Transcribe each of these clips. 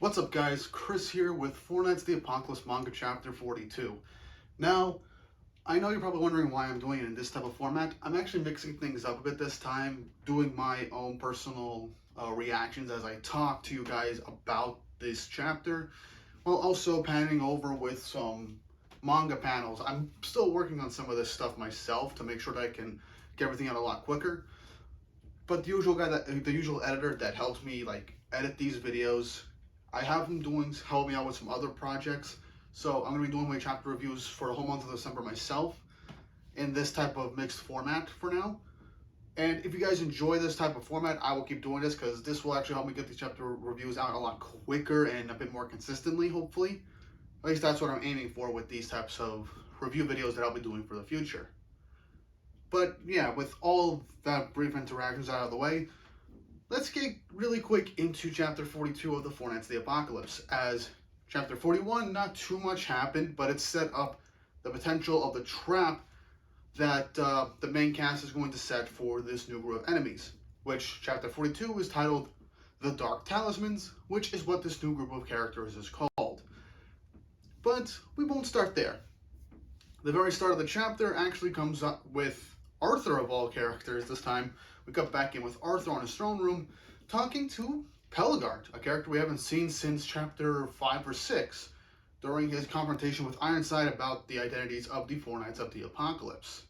What's up guys, Chris here with Four Nights the Apocalypse manga chapter 42. Now, I know you're probably wondering why I'm doing it in this type of format. I'm actually mixing things up a bit this time, doing my own personal reactions as I talk to you guys about this chapter, while also panning over with some manga panels. I'm still working on some of this stuff myself to make sure that I can get everything out a lot quicker. But the usual editor that helps me edit these videos, I have him help me out with some other projects. So I'm gonna be doing my chapter reviews for the whole month of December myself in this type of mixed format for now. And if you guys enjoy this type of format, I will keep doing this because this will actually help me get these chapter reviews out a lot quicker and a bit more consistently, hopefully. At least that's what I'm aiming for with these types of review videos that I'll be doing for the future. But yeah, with all that brief interactions out of the way, let's get really quick into chapter 42 of the Four Nights of the Apocalypse. As chapter 41, not too much happened, but it set up the potential of the trap that the main cast is going to set for this new group of enemies, which chapter 42 is titled The Dark Talismans, which is what this new group of characters is called. But we won't start there. The very start of the chapter actually comes up with Arthur of all characters. This time we cut back in with Arthur on his throne room talking to Pelgard, a character we haven't seen since chapter 5 or 6, during his confrontation with Ironside about the identities of the Four Knights of the Apocalypse.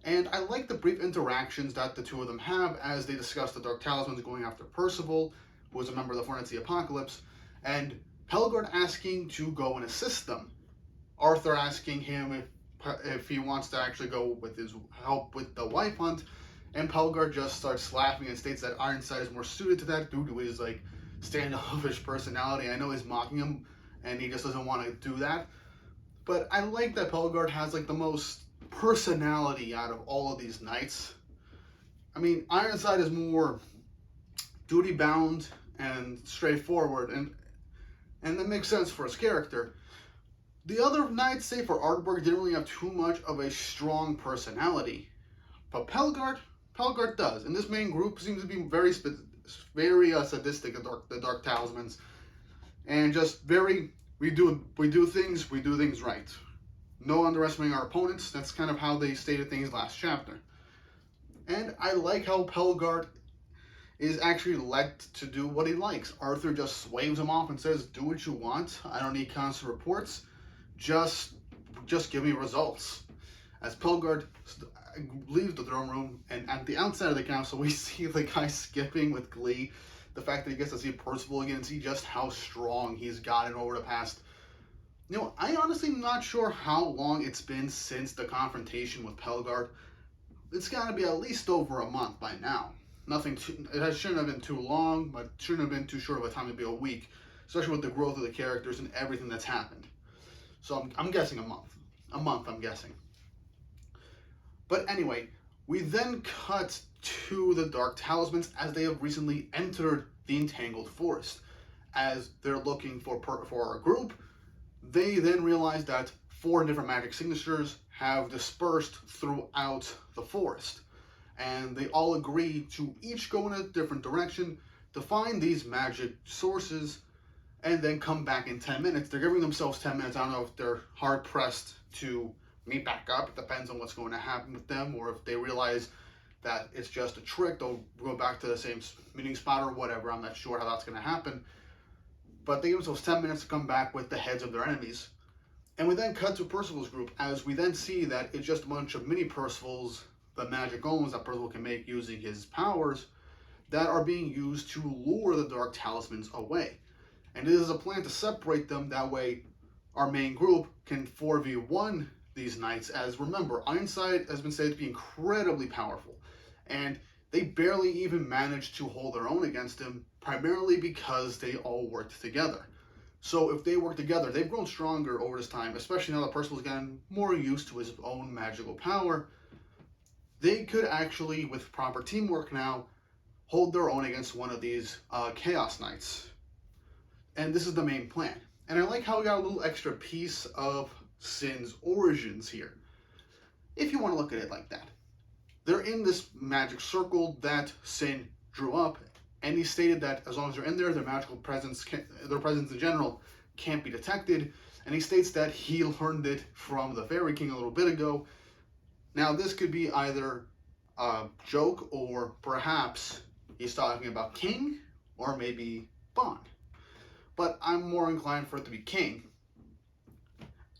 And I like the brief interactions that the two of them have as they discuss the Dark Talismans going after Percival, who is a member of the Four Knights of the Apocalypse, and Pelgard asking to go and assist them. Arthur asking him if he wants to actually go with his help with the wife hunt, and Pelgard just starts laughing and states that Ironside is more suited to that due to his standoffish personality. I know he's mocking him and he just doesn't want to do that, but I like that Pelgard has the most personality out of all of these knights. I mean, Ironside is more duty bound and straightforward, and that makes sense for his character. The other knights, say for Ardberg, didn't really have too much of a strong personality, but Pelgard does. And this main group seems to be very sadistic. The Dark Talismans, and just very we do things right. No underestimating our opponents. That's kind of how they stated things last chapter. And I like how Pelgard is actually let to do what he likes. Arthur just waves him off and says, "Do what you want. I don't need constant reports. Just give me results." As Pelgard leaves the throne room, and at the outside of the castle, we see the guy skipping with glee. The fact that he gets to see Percival again and see just how strong he's gotten over the past. I honestly am not sure how long it's been since the confrontation with Pelgard. It's got to be at least over a month by now. It shouldn't have been too long, but shouldn't have been too short of a time to be a week, especially with the growth of the characters and everything that's happened. So I'm guessing a month. I'm guessing. But anyway, we then cut to the Dark Talismans as they have recently entered the Entangled Forest. As they're looking for a group, they then realize that 4 different magic signatures have dispersed throughout the forest. And they all agree to each go in a different direction to find these magic sources and then come back in 10 minutes. They're giving themselves 10 minutes. I don't know if they're hard pressed to meet back up. It depends on what's going to happen with them, or if they realize that it's just a trick, they'll go back to the same meeting spot or whatever. I'm not sure how that's going to happen. But they give themselves 10 minutes to come back with the heads of their enemies. And we then cut to Percival's group, as we then see that it's just a bunch of mini Percivals, the magic golems that Percival can make using his powers, that are being used to lure the Dark Talismans away. And it is a plan to separate them, that way our main group can 4v1 these knights, as remember, Ironside has been said to be incredibly powerful, and they barely even managed to hold their own against him, primarily because they all worked together. So if they work together, they've grown stronger over this time, especially now that Percival's gotten more used to his own magical power. They could actually, with proper teamwork now, hold their own against one of these Chaos Knights. And this is the main plan. And I like how we got a little extra piece of Sin's origins here, if you want to look at it like that. They're in this magic circle that Sin drew up, And he stated that as long as they're in there, their magical presence, their presence in general, can't be detected. And he states that he learned it from the Fairy King a little bit ago. Now, this could be either a joke, or perhaps he's talking about King, or maybe Bond. But I'm more inclined for it to be King.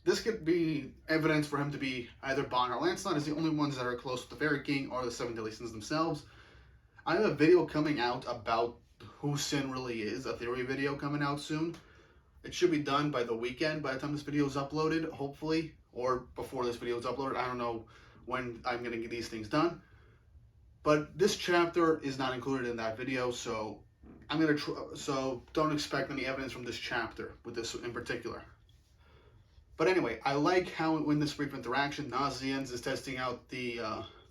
This could be evidence for him to be either Bond or Lancelot, as the only ones that are close to the Fairy King or the Seven Deadly Sins themselves. I have a video coming out about who Sin really is, a theory video coming out soon. It should be done by the weekend, by the time this video is uploaded, hopefully, or before this video is uploaded. I don't know when I'm going to get these things done. But this chapter is not included in that video, so so don't expect any evidence from this chapter with this in particular. But anyway, I like how in this brief interaction, Nazians is testing out the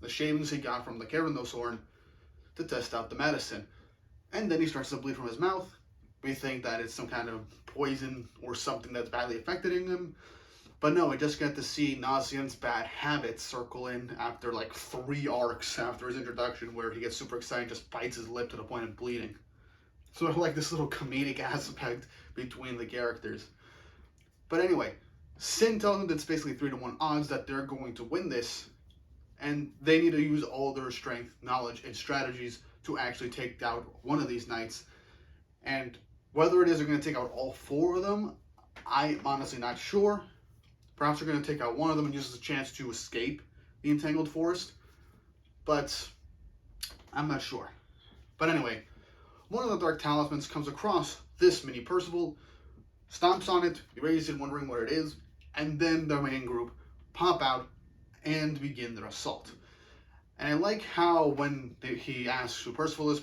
shavings he got from the Keranos horn to test out the medicine. And then he starts to bleed from his mouth. We think that it's some kind of poison or something that's badly affecting him. But no, we just get to see Nazian's bad habits circle in after like 3 arcs after his introduction, where he gets super excited and just bites his lip to the point of bleeding. So I like this little comedic aspect between the characters. But anyway, Sin tells him that it's basically 3-to-1 odds that they're going to win this, and they need to use all their strength, knowledge, and strategies to actually take out one of these knights. And whether it is they're going to take out all 4 of them, I'm honestly not sure. Perhaps they're going to take out one of them and use it as a chance to escape the entangled forest, but I'm not sure. But anyway, one of the Dark Talismans comes across this mini Percival, stomps on it, erases it, wondering what it is, and then the main group pop out and begin their assault. And I like how when he asks who Percival is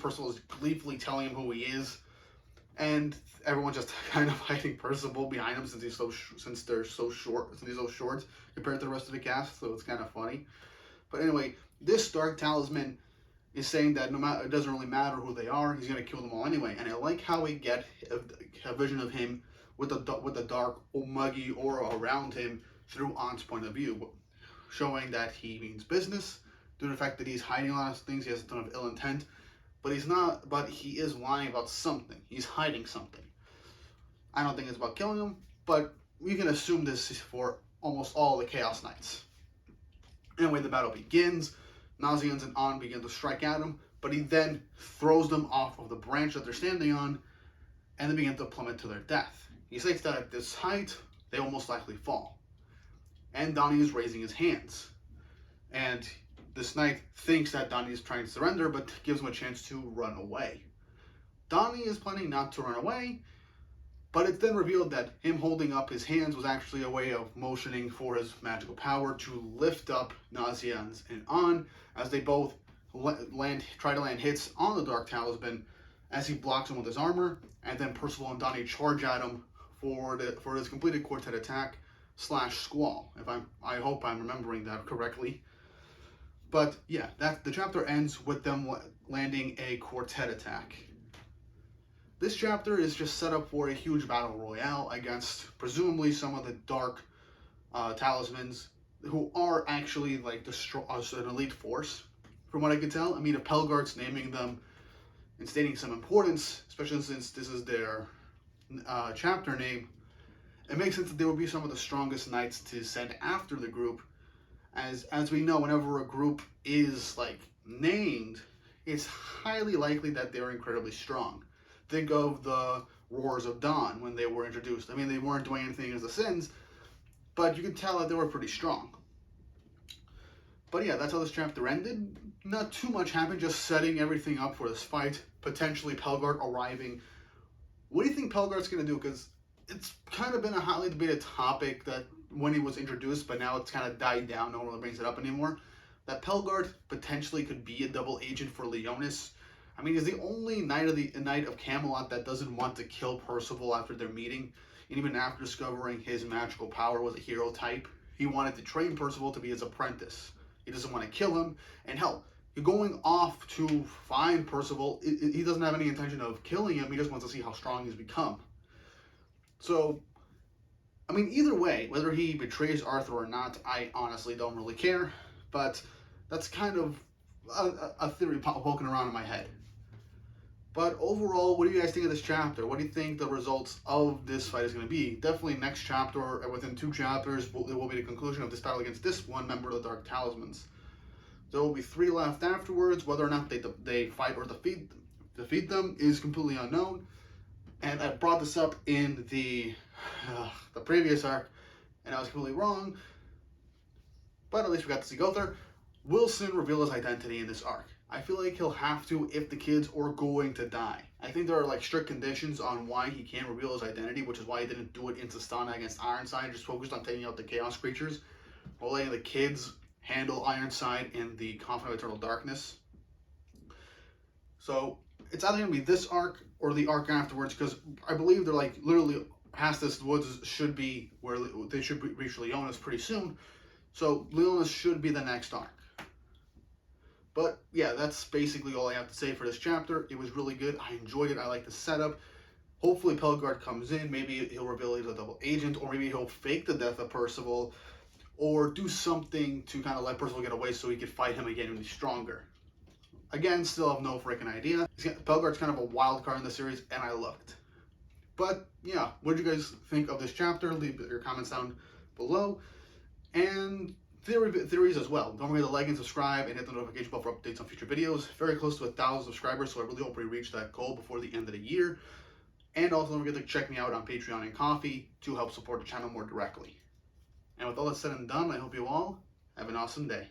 gleefully telling him who he is, and everyone's just kind of hiding Percival behind him since he's so short compared to the rest of the cast, so it's kind of funny. But anyway, this Dark Talisman is saying that no matter, it doesn't really matter who they are, he's going to kill them all anyway. And I like how we get a vision of him with the dark, muggy aura around him through Ant's point of view, showing that he means business, due to the fact that he's hiding a lot of things, he has a ton of ill intent, but he is lying about something. He's hiding something. I don't think it's about killing him, but we can assume this is for almost all the Chaos Knights. Anyway, the battle begins. Nazians and An begin to strike at him, but he then throws them off of the branch that they're standing on, and they begin to plummet to their death. He states that at this height, they will most likely fall. And Donnie is raising his hands. And this knight thinks that Donnie is trying to surrender, but gives him a chance to run away. Donnie is planning not to run away, but it's then revealed that him holding up his hands was actually a way of motioning for his magical power to lift up Nazians and An, as they both try to land hits on the Dark Talisman as he blocks him with his armor, and then Percival and Donnie charge at him for his completed quartet attack / squall. I hope I'm remembering that correctly. But yeah, the chapter ends with them landing a quartet attack. This chapter is just set up for a huge battle royale against presumably some of the Dark Talismans, who are actually like an elite force, from what I can tell. I mean, if Pelgart's naming them and stating some importance, especially since this is their chapter name, it makes sense that they would be some of the strongest knights to send after the group. As we know, whenever a group is like named, it's highly likely that they're incredibly strong. Think of the Roars of Dawn when they were introduced. I mean, they weren't doing anything as the Sins, but you could tell that they were pretty strong. But yeah, that's how this chapter ended. Not too much happened, just setting everything up for this fight. Potentially Pelgart arriving. What do you think Pelgart's going to do? Because it's kind of been a hotly debated topic that when he was introduced, but now it's kind of died down. No one really brings it up anymore. That Pelgart potentially could be a double agent for Leonis. I mean, he's the only knight of Camelot that doesn't want to kill Percival after their meeting. And even after discovering his magical power was a hero type, he wanted to train Percival to be his apprentice. He doesn't want to kill him. And hell, you're going off to find Percival. He doesn't have any intention of killing him. He just wants to see how strong he's become. So, I mean, either way, whether he betrays Arthur or not, I honestly don't really care. But that's kind of a theory poking around in my head. But overall, what do you guys think of this chapter? What do you think the results of this fight is going to be? Definitely next chapter, or within 2 chapters, it will be the conclusion of this battle against this one member of the Dark Talismans. There will be 3 left afterwards. Whether or not they fight or defeat them is completely unknown. And I brought this up in the previous arc, and I was completely wrong. But at least we got to see Gother. Wilson reveal his identity in this arc. I feel like he'll have to if the kids are going to die. I think there are like strict conditions on why he can't reveal his identity, which is why he didn't do it in Sistana against Ironside, just focused on taking out the Chaos creatures, while letting the kids handle Ironside in the Conflict of Eternal Darkness. So it's either going to be this arc or the arc afterwards, because I believe they're like literally past this woods should be where they should reach Leonis pretty soon. So Leonis should be the next arc. But yeah, that's basically all I have to say for this chapter. It was really good. I enjoyed it. I like the setup. Hopefully Pelgard comes in. Maybe he'll reveal he's a double agent, or maybe he'll fake the death of Percival, or do something to kind of let Percival get away so he could fight him again and be stronger. Again, still have no freaking idea. Pelgard's kind of a wild card in the series, and I love it. But yeah, what did you guys think of this chapter? Leave your comments down below. And theories as well. Don't forget to like and subscribe and hit the notification bell for updates on future videos. Very close to 1,000 subscribers, so I really hope we reach that goal before the end of the year. And also don't forget to check me out on Patreon and Ko-fi to help support the channel more directly. And with all that said and done, I hope you all have an awesome day.